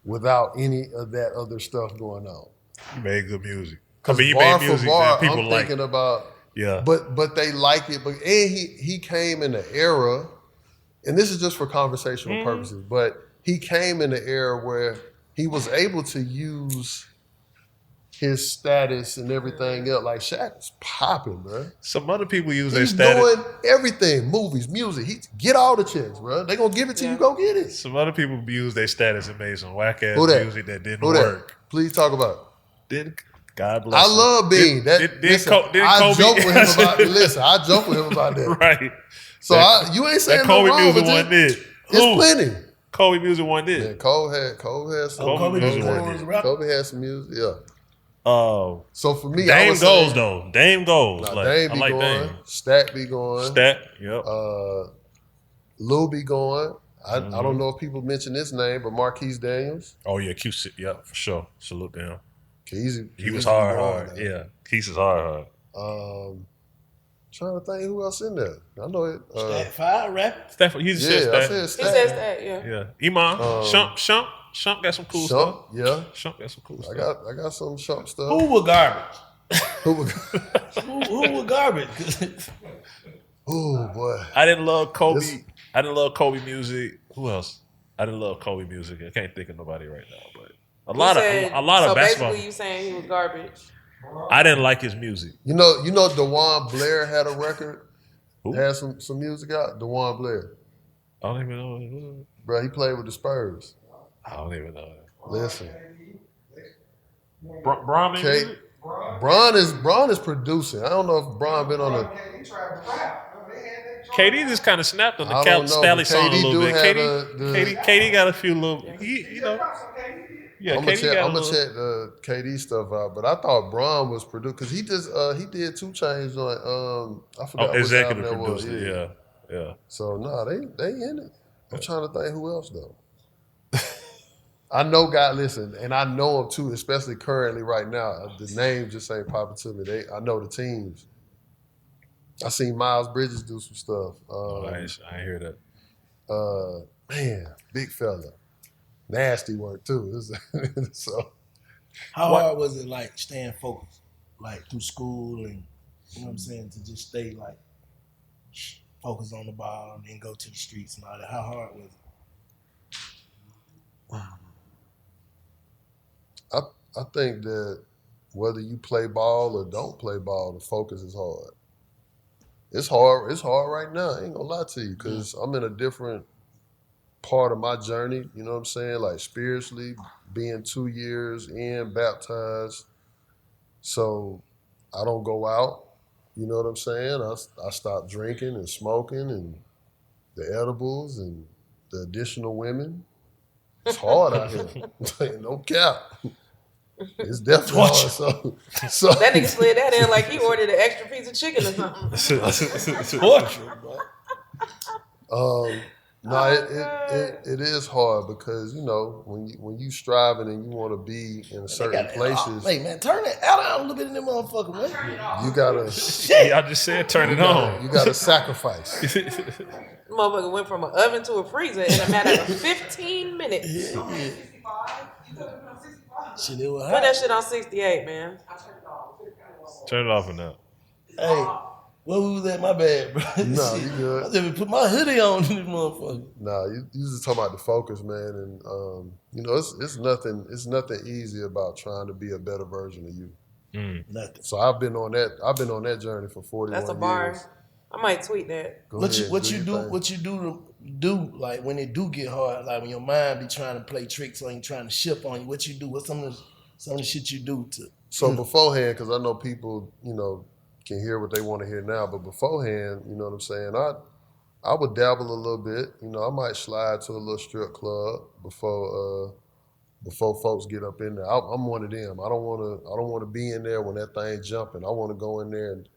without any of that other stuff going on? You made good music. Because you bar made for music bar, that people I'm like. thinking about. Yeah. But they like it. But and he came in the era, and this is just for conversational purposes. But he came in the era where he was able to use his status and everything else. Like Shaq's popping, bro. Some other people use their He's status. doing everything, movies, music. He get all the checks, bro. They gonna give it to you, go get it. Some other people use their status and made some whack ass Who that? music that didn't Who that? work. Please talk about it. Didn't God bless I him. love Bean. I joke with him about listen, I joke with him about that. Right. So you ain't saying that no Kobe wrong music with it. wasn't it. It's plenty. Kobe music wasn't Yeah, it. Cole had some Kobe music Kobe, wasn't it. Kobe had some music, yeah. So for me, I Dame would goes say, though. Dame goes. Nah, Like, Dame I be like going. Dame. Stat be going. Stat. Yep. Lou be going. I don't know if people mention this name, but Marquise Daniels. Oh yeah, Q. Yeah, for sure. Salute to him. He was hard. Yeah, Keith is hard. Trying to think who else in there. I know it. Stat 5 rap. Stafford. He said I Stat. said He says that, yeah. Yeah. Iman. Shump got some cool stuff. Yeah. Shump got some cool stuff. I got some Shump stuff. Who was garbage? Who was Who was garbage? Oh boy. I didn't love Kobe. I didn't love Kobe music. Who else? I didn't love Kobe music. I can't think of nobody right now, but a lot of so basketball. basically, you saying he was garbage. I didn't like his music. You know, DeJuan Blair had a record. Who? Had some music out. DeJuan Blair. I don't even know who. Bro, he played with the Spurs. I don't even know. Listen. Bron music? Bron is producing. I don't know if Bron been on a. KD just kind of snapped on the I Cal don't know, Stally but song a KD little do bit. have KD got a few little, yeah. I'm gonna KD got a little. check the KD stuff out, but I thought Bron was produced because he did 2 Chainz on I forgot which executive album that was. producer. Yeah. So they in it. I'm trying to think who else though. I know God listen, and I know them too, especially currently right now. The names just ain't popping to me. I know the teams. I seen Miles Bridges do some stuff. I ain't hear that. Man, big fella. Nasty work too. So How hard was it like staying focused, like through school and you know what I'm saying, to just stay like focused on the ball and then go to the streets and all that? How hard was it? I think that whether you play ball or don't play ball, the focus is hard. It's hard. It's hard right now. I ain't gonna lie to you because I'm in a different part of my journey. You know what I'm saying? Like spiritually, being 2 years in, baptized. So I don't go out. You know what I'm saying? I stopped drinking and smoking and the edibles and the additional women. It's hard out here. No cap. It's definitely hard. So That nigga slid that in like he ordered an extra piece of chicken or something. Torture, bro. No, it is hard because you know when you striving and you want to be in certain places. Hey man, turn it out a little bit in that motherfucker, man. You gotta. I just said turn it on. You gotta sacrifice. Motherfucker went from an oven to a freezer in a matter of 15 minutes. Shit, it was Put hot. that shit on 68, man. Turn it off and now. Hey, Where we was at? My bad, bro. Nah, Shit. you good. I just put my hoodie on in this motherfucker. Nah, you just talking about the focus, man, and you know, it's nothing easy about trying to be a better version of you. Nothing. So I've been on that journey for 41 That's a bar. years. I might tweet that. What you your do? thing. What you do like when it do get hard? Like when your mind be trying to play tricks on you, trying to shift on you. What you do? What's some of the shit you do to? So beforehand, because I know people, you know, can hear what they want to hear now, but beforehand, you know what I'm saying, I would dabble a little bit. You know, I might slide to a little strip club before folks get up in there. I'm one of them. I don't want to be in there when that thing jumping. I want to go in there and,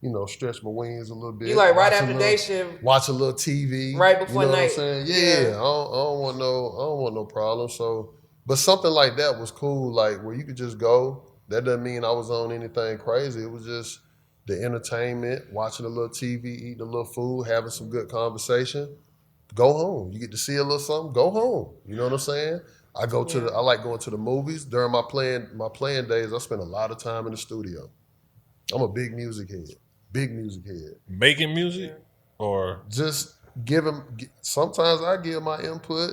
you know, stretch my wings a little bit. You like right after day shift, watch a little TV, right before you know night. What I'm saying? Yeah. I don't want no problem. So, but something like that was cool. Like where you could just go. That doesn't mean I was on anything crazy. It was just the entertainment, watching a little TV, eating a little food, having some good conversation. Go home. You get to see a little something. Go home. You know what I'm saying? I like going to the movies during my playing days. I spend a lot of time in the studio. I'm a big music head. Making music or just sometimes I give my input.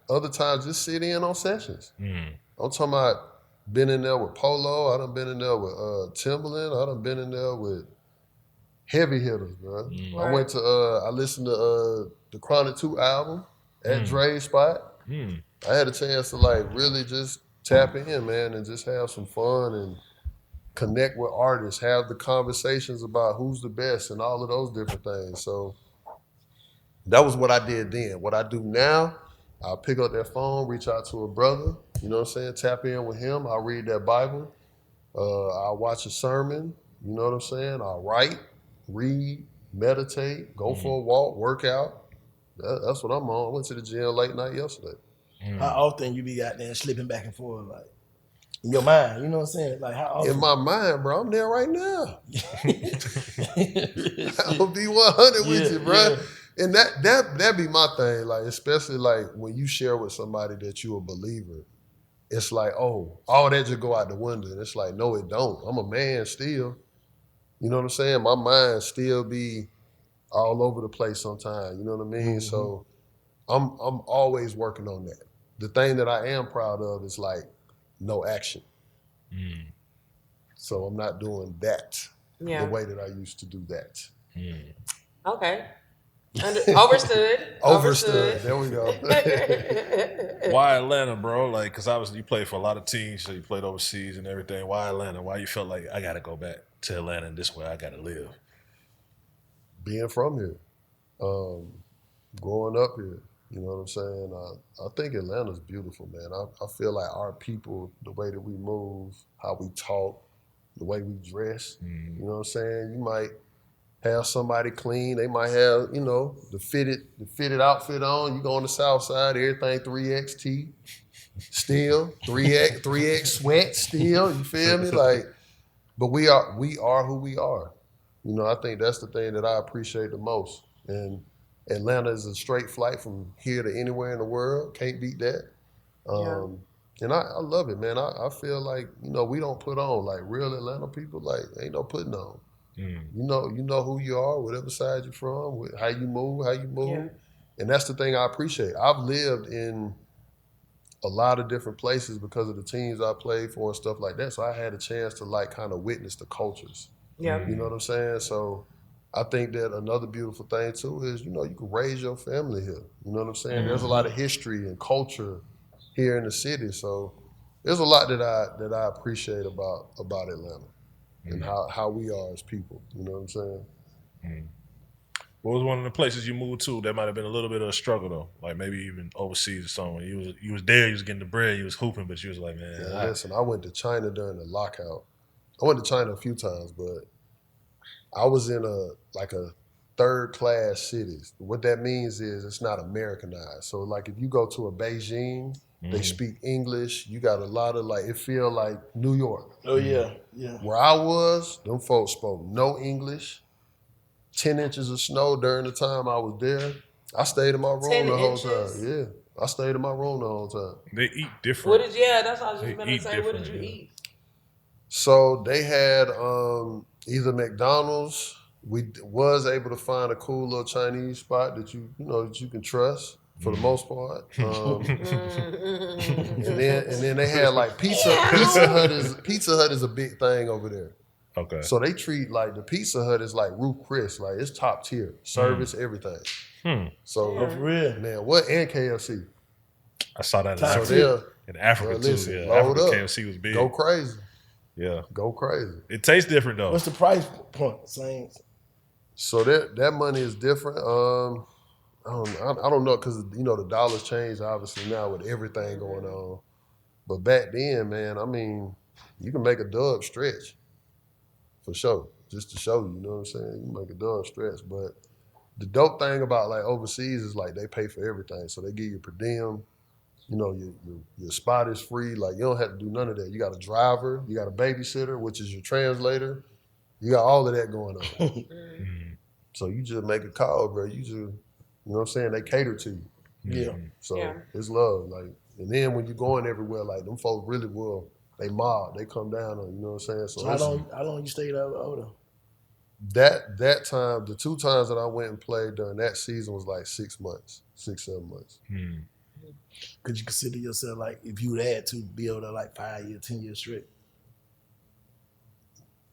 Other times just sit in on sessions. I'm talking about been in there with Polo. I done been in there with Timbaland. I done been in there with heavy hitters, bro. I went to I listened to the Chronic 2 album at Dre's spot. I had a chance to like really just tap in, man, and just have some fun and connect with artists, have the conversations about who's the best and all of those different things. So that was what I did then. What I do now, I'll pick up that phone, reach out to a brother, you know what I'm saying, tap in with him. I'll read that Bible. I'll watch a sermon, you know what I'm saying? I'll write, read, meditate, go for a walk, work out. That's what I'm on. I went to the gym late night yesterday. How often you be out there slipping back and forth, like in your mind? You know what I'm saying? Like how often? In my mind, bro, I'm there right now. I'll be 100 with you, bro. Yeah. And that be my thing, like especially like when you share with somebody that you a believer, it's like, oh, all that just go out the window. And it's like, no, it don't. I'm a man still. You know what I'm saying? My mind still be all over the place sometimes. You know what I mean? So I'm always working on that. The thing that I am proud of is like no action. So I'm not doing that the way that I used to do that. Okay. Overstood. Overstood. There we go. Why Atlanta, bro? Like, because obviously you played for a lot of teams, so you played overseas and everything. Why Atlanta? Why you felt like I got to go back to Atlanta and this way I got to live? Being from here, growing up here, you know what I'm saying? I think Atlanta's beautiful, man. I feel like our people, the way that we move, how we talk, the way we dress, you know what I'm saying? You might have somebody clean. They might have, you know, the fitted outfit on. You go on the south side, everything 3X T, still 3X sweat, still. You feel me? Like, but we are who we are. You know, I think that's the thing that I appreciate the most. And Atlanta is a straight flight from here to anywhere in the world. Can't beat that. And I love it, man. I feel like, you know, we don't put on like real Atlanta people. Like, ain't no putting on. You know who you are, whatever side you're from, how you move, and that's the thing I appreciate. I've lived in a lot of different places because of the teams I played for and stuff like that. So I had a chance to like kind of witness the cultures. Yeah, you know what I'm saying. So I think that another beautiful thing too is, you know, you can raise your family here. You know what I'm saying. There's a lot of history and culture here in the city. So there's a lot that I appreciate about Atlanta. And how we are as people, you know what I'm saying? What was one of the places you moved to that might have been a little bit of a struggle though? Like maybe even overseas or something. You was there, you was getting the bread, you was hooping, but you was like, man. Yeah, listen, I went to China during the lockout. I went to China a few times, but I was in a third class city. What that means is it's not Americanized. So like if you go to a Beijing, they speak English. You got a lot of like, it feel like New York. Oh yeah. Where I was, them folks spoke no English. 10 inches of snow during the time I was there. I stayed in my room the whole time. Yeah, I stayed in my room the whole time. They eat different. that's what I was just going to say. What did you eat? So they had either McDonald's. We was able to find a cool little Chinese spot that you can trust for the most part. And then they had like Pizza Hut is a big thing over there. Okay. So they treat like the Pizza Hut is like Ruth Chris, like it's top tier service, everything. So For real. man, what and KFC? I saw that Top in tier. Africa, in Africa listen, too. Yeah, load Africa up. KFC was big. Go crazy, Yeah, go crazy. it tastes different though. What's the price point? Same. So that money is different. I don't know because the dollars changed obviously now with everything going on. But back then, man, I mean, you can make a dub stretch for sure, just to show you. You know what I'm saying? You can make a dub stretch, but the dope thing about like overseas is like they pay for everything, so they give you per diem. Your spot is free. Like you don't have to do none of that. You got a driver, you got a babysitter, which is your translator. You got all of that going on. So you just make a call, bro. You know what I'm saying? They cater to you. Yeah. So it's love. Like, and then when you're going everywhere, like them folks really will. They mob. They come down on you. know what I'm saying? So how long you stayed over there? That time, the 2 times that I went and played during that season was like 6 months, 6-7 months. Could you consider yourself like if you would had to be able to like 5 years, 10 years straight?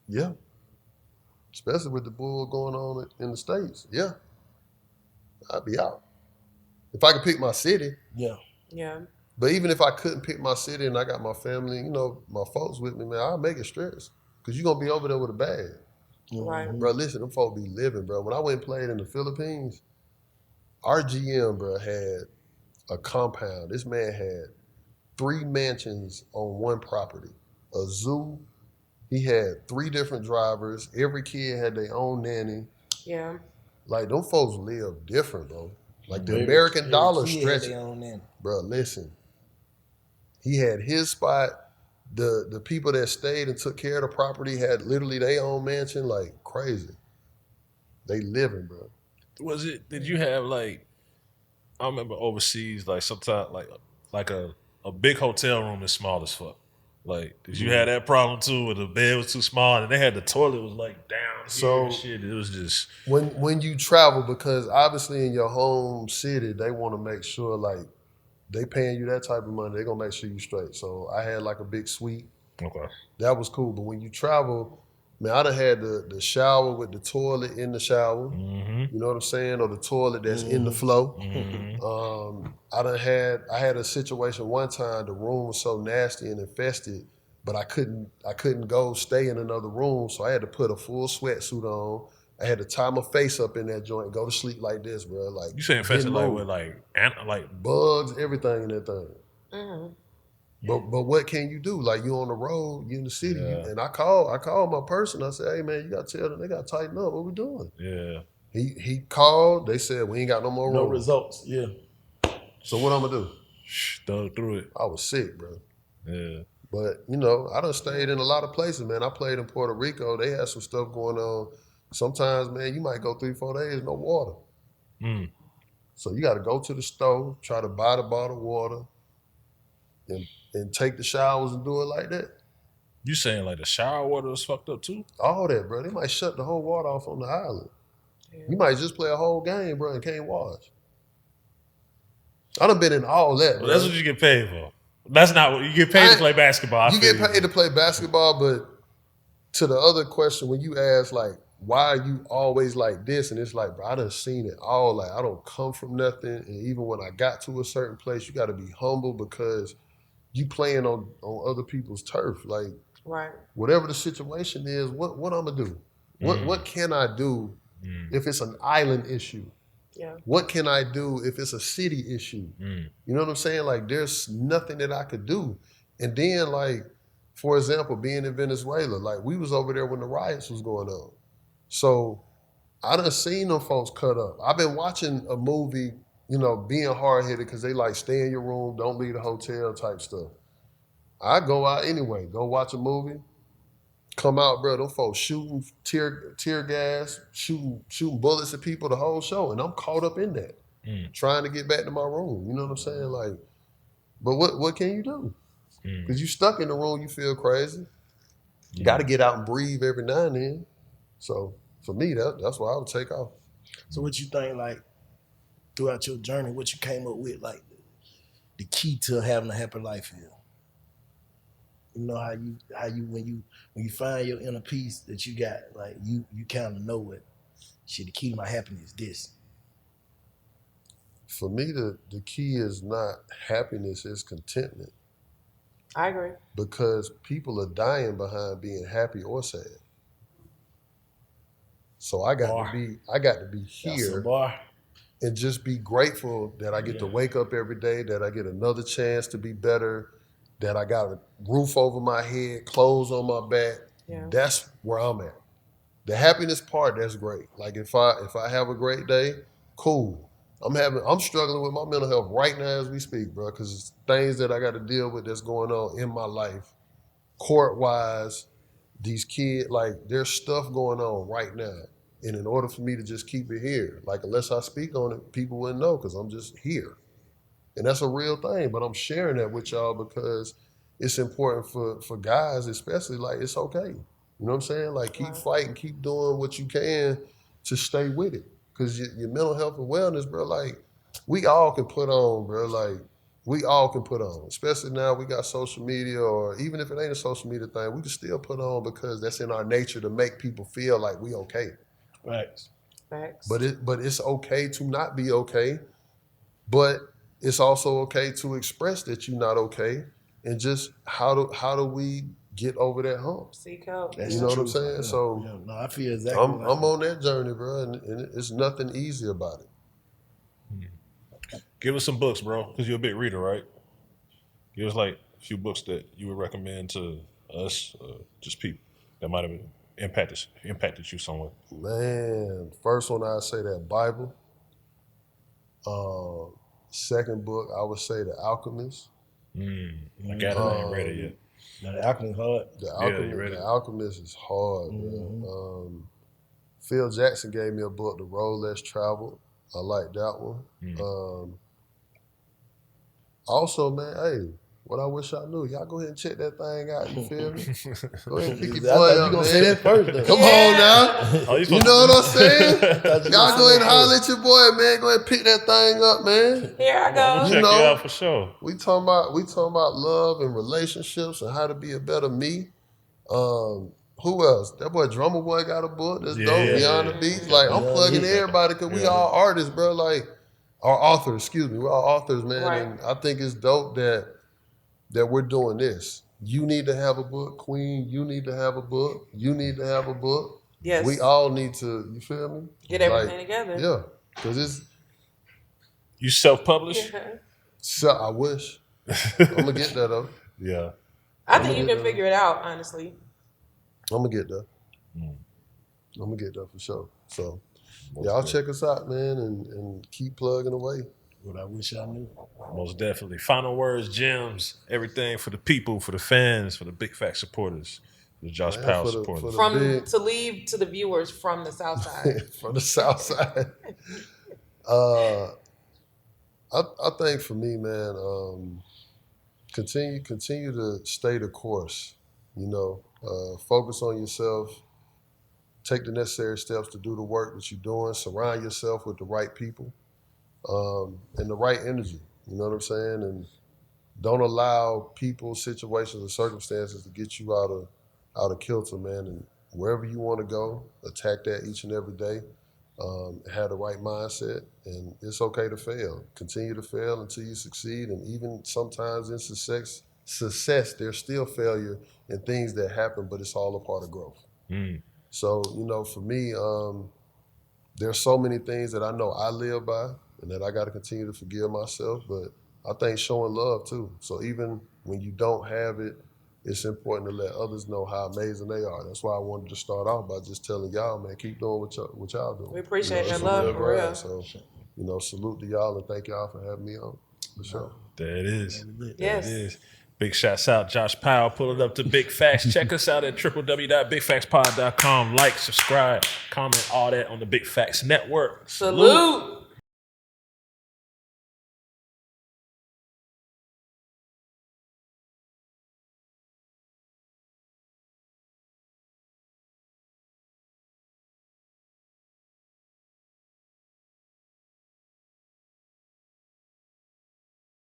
Yeah. Especially with the bull going on in the States. Yeah. I'd be out. If I could pick my city. Yeah. Yeah. But even if I couldn't pick my city and I got my family, my folks with me, man, I'll make it stress. Because you're going to be over there with a bag. Right. Bro, listen, them folks be living, bro. When I went and played in the Philippines, our GM, bro, had a compound. This man had 3 mansions on one property. A zoo. He had 3 different drivers. Every kid had their own nanny. Yeah. Like, them folks live different, bro. Like, the American dollar stretching. Bro, listen. He had his spot. The people that stayed and took care of the property had literally their own mansion. Like, crazy. They living, bro. Did you have like, I remember overseas, like sometimes like a big hotel room is small as fuck. Like, did you have that problem too, where the bed was too small and they had the toilet was like down here and shit? It was just when you travel, because obviously in your home city they want to make sure like they paying you that type of money, they're gonna make sure you straight. So I had like a big suite. okay. That was cool. But when you travel, man, I done had the shower with the toilet in the shower. You know what I'm saying? Or the toilet that's in the flow. I had a situation one time, the room was so nasty and infested, but I couldn't go stay in another room. So I had to put a full sweatsuit on. I had to tie my face up in that joint, go to sleep like this, bro. Like, You say infested like with like bugs, everything in that thing. But what can you do? Like, you on the road, you in the city, and I called my person. I said, hey man, you gotta tell them they gotta tighten up. What we doing? Yeah. He called. They said we ain't got no more room. No results. Yeah. So what I'm gonna do? Thug through it. I was sick, bro. Yeah. But I done stayed in a lot of places, man. I played in Puerto Rico. They had some stuff going on. Sometimes, man, you might go 3-4 days no water. So you got to go to the stove, try to buy the bottled water, and take the showers and do it like that. You saying like the shower water was fucked up too? All that, bro. They might shut the whole water off on the island. You might just play a whole game, bro, and can't wash. I done been in all that, bro. Well, that's what you get paid for. That's not what you get paid to play basketball. You get paid to play basketball, but to the other question, when you ask like, why are you always like this? And it's like, bro, I done seen it all. Like, I don't come from nothing. And even when I got to a certain place, you got to be humble because you playing on other people's turf. Like, right. Whatever the situation is, what I'm going to do? What can I do if it's an island issue? Yeah. What can I do if it's a city issue? You know what I'm saying? Like, there's nothing that I could do. And then, like, for example, being in Venezuela, like, we was over there when the riots was going on. So I done seen them folks cut up. I've been watching a movie, being hard-headed because they like stay in your room, don't leave the hotel type stuff. I go out anyway, go watch a movie, come out, bro, them folks shooting tear gas, shooting bullets at people the whole show, and I'm caught up in that, trying to get back to my room. You know what I'm saying? Like, but what can you do? Because you stuck in the room, you feel crazy. You got to get out and breathe every now and then. So for me, that's why I would take off. So what you think, like, throughout your journey, what you came up with, like, the key to having a happy life is? You know how you when you find your inner peace that you got, like you kind of know what shit. The key to my happiness is this. For me, the key is not happiness, it's contentment. I agree. Because people are dying behind being happy or sad. So I got to be here and just be grateful that I get to wake up every day, that I get another chance to be better, that I got a roof over my head, clothes on my back. Yeah. That's where I'm at. The happiness part, that's great. Like if I have a great day, cool. I'm struggling with my mental health right now as we speak, bro, because it's things that I got to deal with that's going on in my life, court-wise, these kids, like there's stuff going on right now. And in order for me to just keep it here, like unless I speak on it, people wouldn't know because I'm just here. And that's a real thing, but I'm sharing that with y'all because it's important for guys, especially, like it's okay. You know what I'm saying? Like keep fighting, keep doing what you can to stay with it. Because your mental health and wellness, bro, like we all can put on, bro, like we all can put on. Especially now we got social media, or even if it ain't a social media thing, we can still put on because that's in our nature to make people feel like we okay. Right. Facts. But it's okay to not be okay, but it's also okay to express that you're not okay, and just how do we get over that hump? Seek help. You know what I'm saying? Yeah. So yeah. No, I feel exactly. I'm on that journey, bro, and it's nothing easy about it. Give us some books, bro, because you're a big reader, right? Give us like a few books that you would recommend to us, just people that might have impacted you somewhere. Man, first one I'd say that Bible. Second book I would say The Alchemist. I got it. I ain't read it yet. Now, The Alchemist hard. The Alchemist is hard, man. Phil Jackson gave me a book, The Road Less Traveled. I like that one. Also, man, hey, what I wish I knew. Y'all go ahead and check that thing out. You feel me? Go ahead and pick your boy up, man. Say that first, though. Come on now. You know what I'm saying? Y'all go ahead and holler at your boy, man. Go ahead and pick that thing up, man. Here I go. Check you out for sure. We talking about love and relationships and how to be a better me. Who else? That boy Drummer Boy got a book that's dope, Beyond the Beats. Like, I'm plugging everybody because we all artists, bro. Like, our authors, we're all authors, man. Right. And I think it's dope that we're doing this. You need to have a book, Queen. You need to have a book. You need to have a book. Yes. We all need to, you feel me? Get everything together. Yeah. Because it's... You self-publish? So, I wish. I'm going to get that, though. Yeah. I think you can figure it out, honestly. I'm going to get that. I'm going to get that for sure. So... Y'all check us out, man, and keep plugging away. What I wish I knew. Most definitely. Final words, gems, everything for the people, for the fans, for the Big Fact supporters, the Josh Powell supporters. To leave to the viewers from the South Side. From the South Side. I think for me, man, continue to stay the course. You know, focus on yourself. Take the necessary steps to do the work that you're doing. Surround yourself with the right people and the right energy. You know what I'm saying? And don't allow people, situations, or circumstances to get you out of kilter, man. And wherever you want to go, attack that each and every day. Have the right mindset, and it's okay to fail. Continue to fail until you succeed. And even sometimes in success, there's still failure and things that happen, but it's all a part of growth. So, you know, for me, there's so many things that I know I live by and that I got to continue to forgive myself, but I think showing love too. So even when you don't have it, it's important to let others know how amazing they are. That's why I wanted to start off by just telling y'all, man, keep doing what y'all doing. We appreciate your love, for real. So, you know, salute to y'all and thank y'all for having me on, for sure. There it is. Yes. There it is. Big shouts out, Josh Powell. Pull it up to Big Facts. Check us out at www.bigfactspod.com. Like, subscribe, comment, all that on the Big Facts Network. Salute.